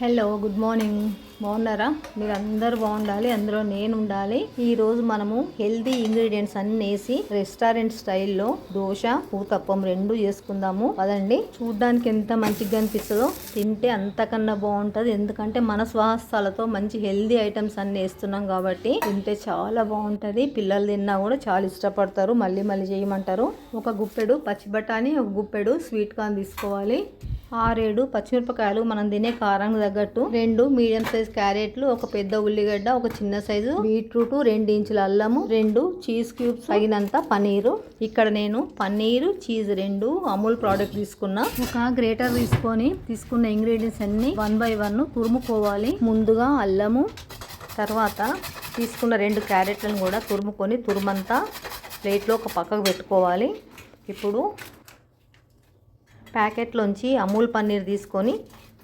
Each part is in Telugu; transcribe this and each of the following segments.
Hello, good morning. బాగున్నారా? మీరు అందరూ బాగుండాలి, అందులో నేను ఉండాలి. ఈరోజు మనము హెల్తీ ఇంగ్రీడియంట్స్ అన్ని వేసి రెస్టారెంట్ స్టైల్లో దోశ, ఊతప్పం రెండు చేసుకుందాము. అదండి, చూడ్డానికి ఎంత మంచిగా అనిపిస్తుందో, తింటే అంతకన్నా బాగుంటుంది. ఎందుకంటే మన స్వహస్తాలతో మంచి హెల్తీ ఐటమ్స్ అన్ని వేస్తున్నాం కాబట్టి తింటే చాలా బాగుంటుంది. పిల్లలు తిన్నా కూడా చాలా ఇష్టపడతారు, మళ్ళీ మళ్ళీ చేయమంటారు. ఒక గుప్పెడు పచ్చి బఠానీ, ఒక గుప్పెడు స్వీట్ కార్న్ తీసుకోవాలి. 6-7 పచ్చిమిరపకాయలు, మనం తినే కారానికి తగ్గట్టు. 2 మీడియం సైజ్ క్యారెట్లు, ఒక పెద్ద ఉల్లిగడ్డ, ఒక చిన్న సైజు బీట్రూట్, 2 ఇంచుల అల్లము, 2 చీజ్ క్యూబ్స్, తగినంత పనీరు. ఇక్కడ నేను పన్నీరు, చీజ్ 2 అమూల్ ప్రోడక్ట్ తీసుకున్నా. ఒక గ్రేటర్ తీసుకున్న ఇంగ్రీడియంట్స్ అన్ని 1 by 1 తురుముకోవాలి. ముందుగా అల్లము, తర్వాత తీసుకున్న 2 క్యారెట్లను కూడా తురుమంతా ప్లేట్లో ఒక పక్కకు పెట్టుకోవాలి. ఇప్పుడు ప్యాకెట్లోంచి అమూల్ పన్నీర్ తీసుకొని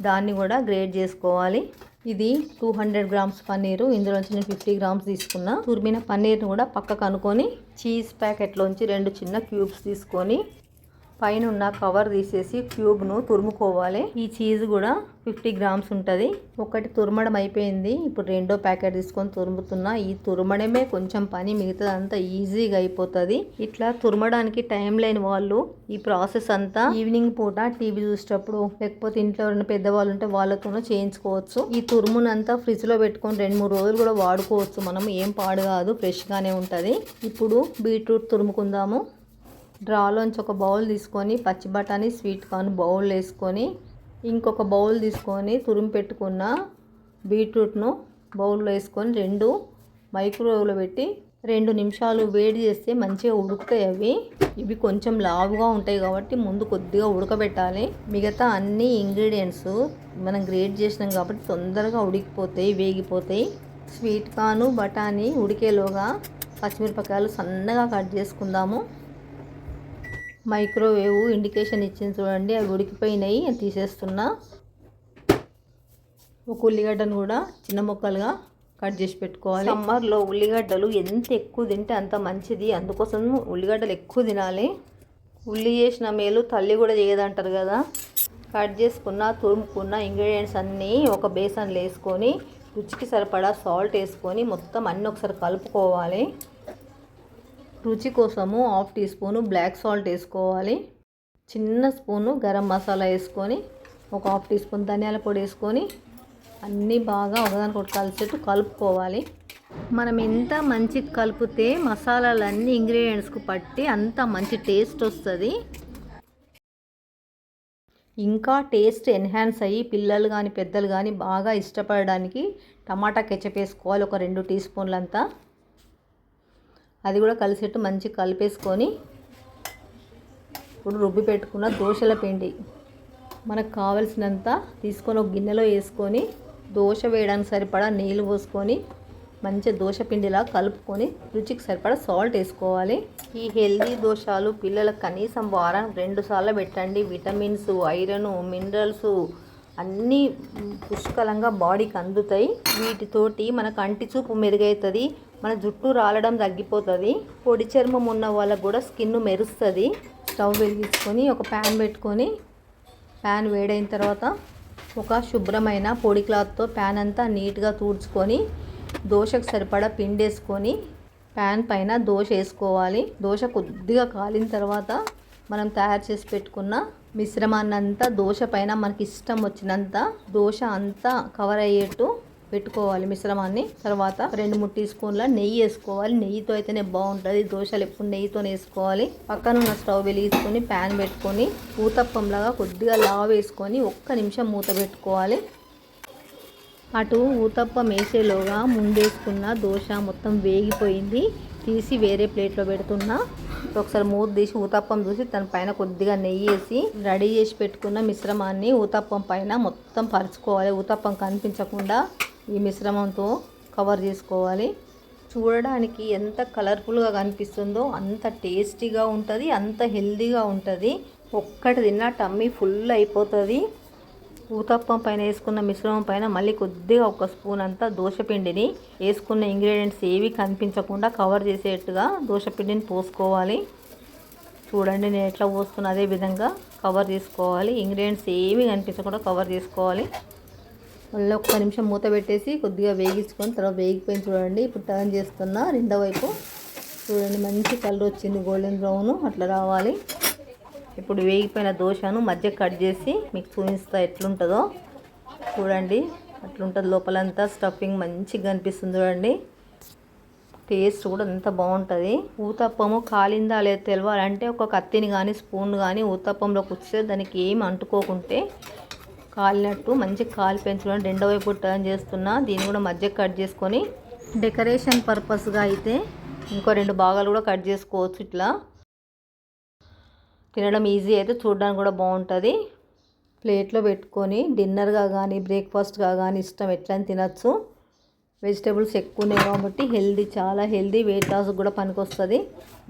దాన్ని కూడా గ్రేట్ చేసుకోవాలి. ఇది 200 గ్రామ్స్ పన్నీరు, ఇందులోంచి నేను 50 గ్రామ్స్ తీసుకున్నా. తురిమిన పన్నీర్ని కూడా పక్కకు అనుకొని చీజ్ ప్యాకెట్లోంచి 2 చిన్న క్యూబ్స్ తీసుకొని పైన ఉన్న కవర్ తీసేసి క్యూబ్ను తురుముకోవాలి. ఈ చీజ్ కూడా 50 గ్రామ్స్ ఉంటుంది. ఒకటి తురమడం అయిపోయింది. ఇప్పుడు 2వ ప్యాకెట్ తీసుకొని తురుముతున్నా. ఈ తురమడమే కొంచెం పని, మిగతాదంతా ఈజీగా అయిపోతుంది. ఇట్లా తురమడానికి టైం లేని వాళ్ళు ఈ ప్రాసెస్ అంతా ఈవినింగ్ పూట టీవీ చూసేటప్పుడు, లేకపోతే ఇంట్లో ఉన్న పెద్దవాళ్ళు ఉంటే వాళ్ళతోనూ చేయించుకోవచ్చు. ఈ తురుమునంతా ఫ్రిడ్జ్లో పెట్టుకొని 2-3 రోజులు కూడా వాడుకోవచ్చు. మనం ఏం పాడు కాదు, ఫ్రెష్గానే ఉంటుంది. ఇప్పుడు బీట్రూట్ తురుముకుందాము. డ్రాలోంచి ఒక బౌల్ తీసుకొని పచ్చి బఠానీ, స్వీట్ కార్న్ బౌల్ వేసుకొని, ఇంకొక బౌల్ తీసుకొని తురిమి పెట్టుకున్న బీట్రూట్ను బౌల్లో వేసుకొని 2 మైక్రోవేవ్లో పెట్టి 2 నిమిషాలు వేడి చేస్తే మంచిగా ఉడుకుతాయి. ఇవి కొంచెం లావుగా ఉంటాయి కాబట్టి ముందు కొద్దిగా ఉడకబెట్టాలి. మిగతా అన్ని ఇంగ్రీడియంట్స్ మనం గ్రేట్ చేసినాం కాబట్టి తొందరగా ఉడికిపోతాయి, వేగిపోతాయి. స్వీట్ కార్న్, బఠానీ ఉడికేలోగా పచ్చిమిరపకాయలు సన్నగా కట్ చేసుకుందాము. మైక్రోవేవ్ ఇండికేషన్ ఇచ్చింది చూడండి, అవి ఉడికిపోయినాయి, తీసేస్తున్నా. ఒక ఉల్లిగడ్డను కూడా చిన్న ముక్కలుగా కట్ చేసి పెట్టుకోవాలి. సమ్మర్లో ఉల్లిగడ్డలు ఎంత ఎక్కువ తింటే అంత మంచిది, అందుకోసం ఉల్లిగడ్డలు ఎక్కువ తినాలి. ఉల్లి చేసిన మేలు తల్లి కూడా చేయదంటారు కదా. కట్ చేసుకున్న తురుముకున్న ఇంగ్రీడియంట్స్ అన్నీ ఒక బేసన్లో వేసుకొని రుచికి సరిపడా సాల్ట్ వేసుకొని మొత్తం అన్నీ ఒకసారి కలుపుకోవాలి. రుచి కోసము 1/2 టీ స్పూను బ్లాక్ సాల్ట్ వేసుకోవాలి. చిన్న స్పూను గరం మసాలా వేసుకొని, ఒక 1/2 టీ స్పూన్ ధనియాల పొడి వేసుకొని అన్నీ బాగా ఒకదానికొకటి కలిసేట్టు కలుపుకోవాలి. మనం ఎంత మంచి కలిపితే మసాలాలన్నీ ఇంగ్రీడియంట్స్కు పట్టి అంత మంచి టేస్ట్ వస్తుంది. ఇంకా టేస్ట్ ఎన్హాన్స్ అయ్యి పిల్లలు కానీ పెద్దలు కానీ బాగా ఇష్టపడడానికి టమాటా కెచప్ వేసుకోవాలి, ఒక 2 టీ స్పూన్లంతా. అది కూడా కలిసేట్టు మంచిగా కలిపేసుకొని ఇప్పుడు రుబ్బి పెట్టుకున్న దోశల పిండి మనకు కావలసినంత తీసుకొని ఒక గిన్నెలో వేసుకొని దోశ వేయడానికి సరిపడా నీళ్ళు పోసుకొని మంచిగా దోశ పిండిలా కలుపుకొని రుచికి సరిపడా సాల్ట్ వేసుకోవాలి. ఈ హెల్దీ దోశలు పిల్లలకు కనీసం వారానికి 2 సార్లు పెట్టండి. విటమిన్స్, ఐరన్, మినరల్స్ అన్నీ పుష్కలంగా బాడీకి అందుతాయి. వీటితోటి మన కంటి చూపు మెరుగవుతుంది, మన జుట్టు రాలడం తగ్గిపోతుంది. పొడి చర్మం ఉన్న వాళ్ళకు కూడా స్కిన్ మెరుస్తుంది. స్టవ్ వెలిగించుకొని ఒక ప్యాన్ పెట్టుకొని, ప్యాన్ వేడైన తర్వాత ఒక శుభ్రమైన పొడి క్లాత్తో ప్యాన్ అంతా నీట్గా తుడుచుకొని దోశకు సరిపడా పిండి వేసుకొని ప్యాన్ పైన దోశ వేసుకోవాలి. దోశ కొద్దిగా కాలిన తర్వాత మనం తయారు చేసి పెట్టుకున్న మిశ్రమాన్ని అంతా దోశ పైన మనకి ఇష్టం వచ్చినంత దోశ అంతా కవర్ అయ్యేట్టు పెట్టుకోవాలి మిశ్రమాన్ని. తర్వాత 2-3 టీ స్పూన్ల నెయ్యి వేసుకోవాలి. నెయ్యితో అయితేనే బాగుంటుంది. దోశలు ఎప్పుడు నెయ్యితోనే వేసుకోవాలి. పక్కన ఉన్న స్టవ్ వెలిగించుకొని ప్యాన్ పెట్టుకొని ఊతప్పంలాగా కొద్దిగా లావు వేసుకొని 1 నిమిషం మూత పెట్టుకోవాలి. అటు ఊతప్పం వేసేలోగా ముందేసుకున్న దోశ మొత్తం వేగిపోయింది. తీసి వేరే ప్లేట్లో పెడుతున్నా. ఒకసారి మూత తీసి ఊతప్పం చూసి దాని పైన కొద్దిగా నెయ్యి వేసి రెడీ చేసి పెట్టుకున్న మిశ్రమాన్ని ఊతప్పం పైన మొత్తం పరుచుకోవాలి. ఊతప్పం కనిపించకుండా ఈ మిశ్రమంతో కవర్ చేసుకోవాలి. చూడడానికి ఎంత కలర్ఫుల్గా కనిపిస్తుందో అంత టేస్టీగా ఉంటుంది, అంత హెల్తీగా ఉంటుంది. ఒక్కటి తిన్నా టమ్మీ ఫుల్ అయిపోతుంది. ఊతప్పం పైన వేసుకున్న మిశ్రమం పైన మళ్ళీ కొద్దిగా 1 స్పూన్ అంతా దోశపిండిని వేసుకున్న ఇంగ్రీడియంట్స్ ఏవి కనిపించకుండా కవర్ చేసేట్టుగా దోశపిండిని పోసుకోవాలి. చూడండి నేను ఎట్లా పోస్తున్నా అదే విధంగా కవర్ చేసుకోవాలి. ఇంగ్రీడియంట్స్ ఏవి కనిపించకుండా కవర్ చేసుకోవాలి. మళ్ళీ ఒక్క నిమిషం మూత పెట్టేసి కొద్దిగా వేగించుకొని తర్వాత వేగిపోయింది చూడండి. ఇప్పుడు టర్న్ చేస్తున్నా రెండో వైపు. చూడండి మంచి కలర్ వచ్చింది, గోల్డెన్ బ్రౌన్ అట్లా రావాలి. ఇప్పుడు వేగిపోయిన దోశను మధ్య కట్ చేసి మీకు చూపిస్తా ఎట్లుంటుందో. చూడండి అట్లుంటుంది, లోపలంతా స్టఫింగ్ మంచిగా కనిపిస్తుంది చూడండి. టేస్ట్ కూడా ఎంత బాగుంటుంది. ఊతప్పము కాలిందా లేదా తెలవాలంటే ఒక కత్తిని కానీ స్పూన్ కానీ ఊతప్పంలో కూర్చే దానికి ఏమి అంటుకోకుంటే కాలినట్టు మంచిగా కాలిపోయింది చూడండి. రెండో వైపు టర్న్ చేస్తున్నా. దీన్ని కూడా మధ్య కట్ చేసుకొని డెకరేషన్ పర్పస్గా అయితే ఇంకో 2 భాగాలు కూడా కట్ చేసుకోవచ్చు. ఇట్లా తినడం ఈజీ అయితే చూడడానికి కూడా బాగుంటుంది. ప్లేట్లో పెట్టుకొని డిన్నర్గా కానీ బ్రేక్ఫాస్ట్గా కానీ ఇష్టం ఎట్లా తినచ్చు. వెజిటేబుల్స్ ఎక్కువ ఉన్నాయి కాబట్టి హెల్దీ, చాలా హెల్దీ, వెయిట్ లాస్ కూడా పనికొస్తుంది.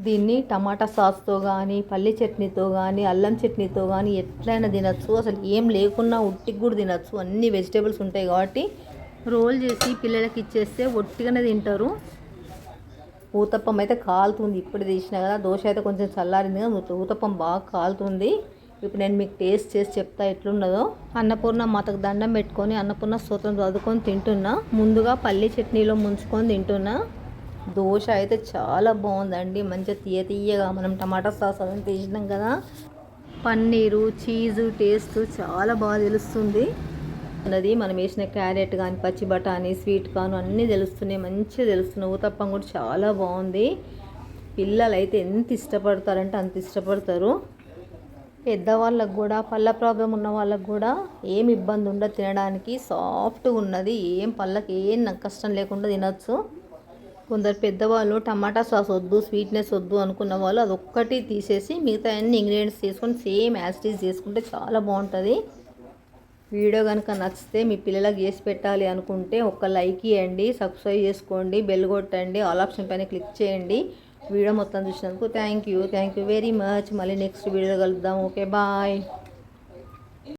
దీన్ని టమాటా సాస్తో కానీ పల్లి చట్నీతో కానీ అల్లం చట్నీతో కానీ ఎట్లయినా తినచ్చు. అసలు ఏం లేకున్నా ఉట్టికి కూడా తినచ్చు. అన్ని వెజిటేబుల్స్ ఉంటాయి కాబట్టి రోల్ చేసి పిల్లలకి ఇచ్చేస్తే ఒట్టిగానే తింటారు. ఊతప్పం అయితే కాలుతుంది, ఇప్పుడు తీసినా కదా. దోశ అయితే కొంచెం చల్లారింది కదా, ఊతప్పం బాగా కాలుతుంది. ఇప్పుడు నేను మీకు టేస్ట్ చేసి చెప్తా ఎట్లున్నదో. అన్నపూర్ణ మాతకు దండం పెట్టుకొని అన్నపూర్ణ స్తోత్రం చదువుకొని తింటున్నా. ముందుగా పల్లి చట్నీలో ముంచుకొని తింటున్నా. దోశ అయితే చాలా బాగుందండి, మంచిగా తీయగా. మనం టమాటా సాస్ అదంతా వేసినాం కదా, పన్నీరు చీజు టేస్ట్ చాలా బాగా తెలుస్తుంది. అన్నది మనం వేసిన క్యారెట్ కానీ పచ్చి బఠానీ స్వీట్ కార్న్ అన్నీ తెలుస్తున్నాయి, మంచిగా తెలుస్తున్నాయి. ఊతప్పం కూడా చాలా బాగుంది. పిల్లలు అయితే ఎంత ఇష్టపడతారంటే అంత ఇష్టపడతారు. పెద్దవాళ్ళకు కూడా పళ్ళ ప్రాబ్లం ఉన్న వాళ్ళకు కూడా ఏం ఇబ్బంది ఉండదు తినడానికి. సాఫ్ట్గా ఉన్నది, ఏం పళ్ళకి ఏం కష్టం లేకుండా తినచ్చు. కొందరు పెద్దవాళ్ళు టమాటా సాస్ వద్దు, స్వీట్నెస్ వద్దు అనుకున్న వాళ్ళు అదొక్కటి తీసేసి మిగతా అన్ని ఇంగ్రీడియంట్స్ తీసుకొని సేమ్ యాజ్ ఇట్ ఈజ్ చేసుకుంటే చాలా బాగుంటుంది. వీడియో కనుక నచ్చితే మీ పిల్లలకు చేసి పెట్టాలి అనుకుంటే ఒక లైక్ ఇవ్వండి, సబ్స్క్రైబ్ చేసుకోండి, బెల్ కొట్టండి, ఆల్ ఆప్షన్ పైన క్లిక్ చేయండి. వీడియో మొత్తం చూసినందుకు థ్యాంక్ యూ వెరీ మచ్. మళ్ళీ నెక్స్ట్ వీడియో కలుద్దాం. Okay bye.